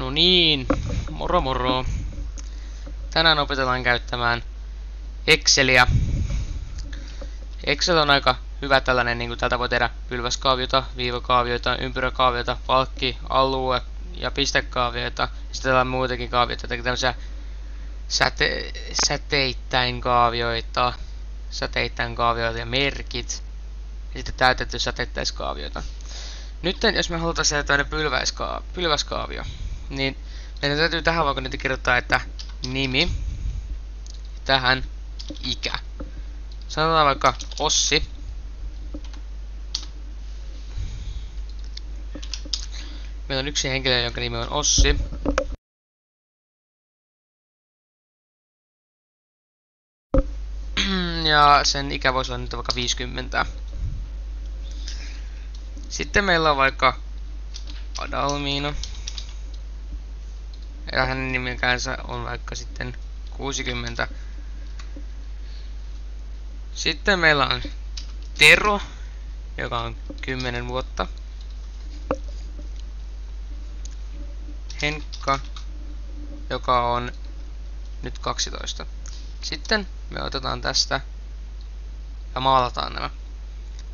No niin, moro moro. Tänään opetellaan käyttämään Exceliä. Excel on aika hyvä tällainen, niin kuin täältä voi tehdä pylväskaavioita, viivakaavioita, ympyräkaavioita, palkki, alue ja pistekaavioita. Sitten täällä on muitakin kaavioita, tämmöisiä säteittäin kaavioita ja merkit. Ja sitten täytetty säteittäiskaavioita. Nyt jos me halutaan tehdä tämmöinen pylväskaavio, niin meidän täytyy tähän vaikka nyt kirjoittaa, että nimi, tähän ikä. Sanotaan vaikka Ossi. Meillä on yksi henkilö, jonka nimi on Ossi. Ja sen ikä voisi olla nyt vaikka 50. Sitten meillä on vaikka Adalmiina. Ja hänen nimekänsä on vaikka sitten 60. Sitten meillä on Tero, joka on 10 vuotta. Henkka, joka on nyt 12. Sitten me otetaan tästä ja maalataan nämä.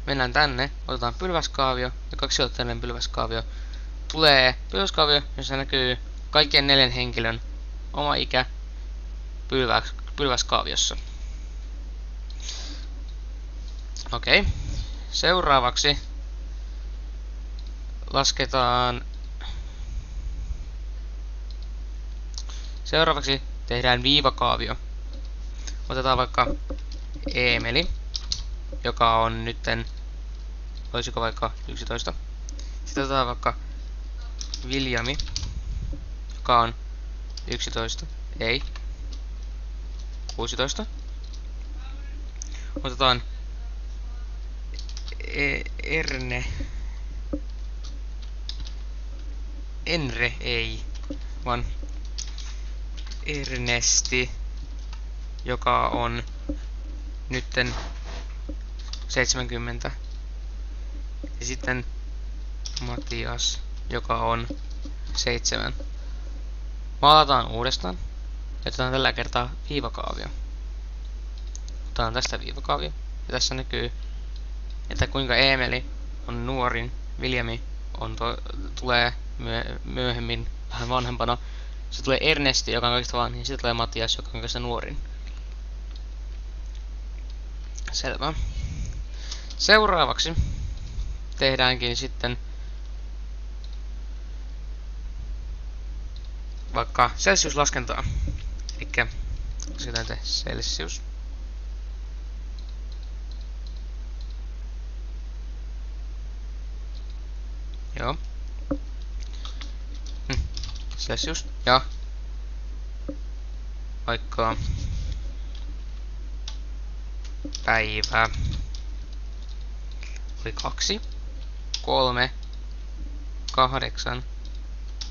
Mennään tänne, otetaan pylväskaavio ja kaksiulotteinen pylväskaavio. Tulee pylväskaavio, jossa näkyy kaikkien 4 henkilön oma ikä pylväskaaviossa. Okei. Seuraavaksi tehdään viivakaavio. Otetaan vaikka Eemeli, joka on nytten, olisiko vaikka 11. Sitten otetaan vaikka Viljami, joka on 11. Ei. 16. Otetaan Enre ei, vaan Ernesti, joka on nytten 70. Ja sitten Matias, joka on 7. Maalataan uudestaan. Ja otetaan tällä kertaa viivakaavio. Otetaan tästä viivakaavio. Ja tässä näkyy, että kuinka Eemeli on nuorin, Viljami tulee myöhemmin vähän vanhempana. Se tulee Ernesti, joka on kaikista vanhin, sitten tulee Matias, joka on kaikista nuorin. Selvä. Seuraavaksi tehdäänkin sitten vaikka Celsius-laskentaa. Elikkä lasketaan Celsius. Joo. Celsius ja vaikka päivä oli 2, 3, 8,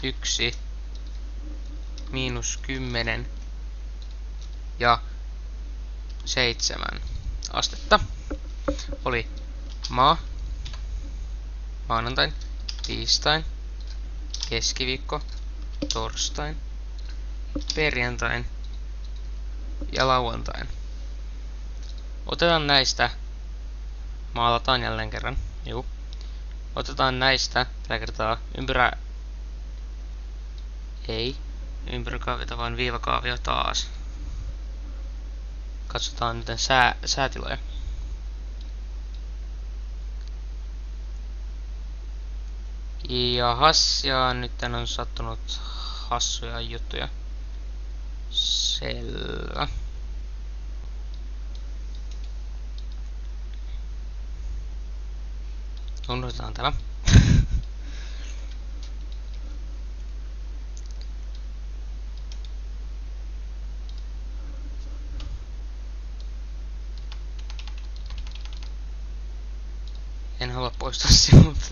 1, -10 ja 7 astetta. Oli maanantain, tiistain, keskiviikko, torstain, perjantain ja lauantain. Otetaan näistä, maalataan jälleen kerran. Juu. Otetaan näistä tällä kertaa ympyräkaavio, vaan viivakaavio taas. Katsotaan nyt säätiloja. Ja nyt on sattunut hassuja juttuja. Selvä. Unohdetaan tämä. En halua poistaa sinulta.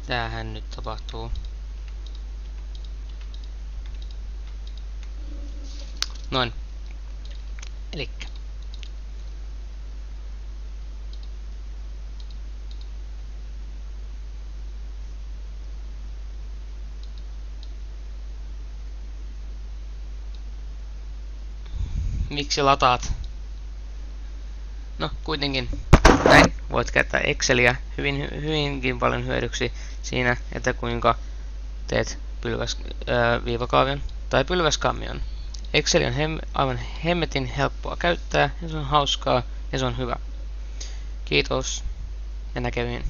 Tämähän nyt tapahtuu. Noin. Elikkä miksi lataat? No, kuitenkin näin voit käyttää Exceliä hyvinkin paljon hyödyksi siinä, että kuinka teet viivakaavion tai pylväskammion. Excel on aivan hemmetin helppoa käyttää ja se on hauskaa ja se on hyvä. Kiitos ja näkemiin.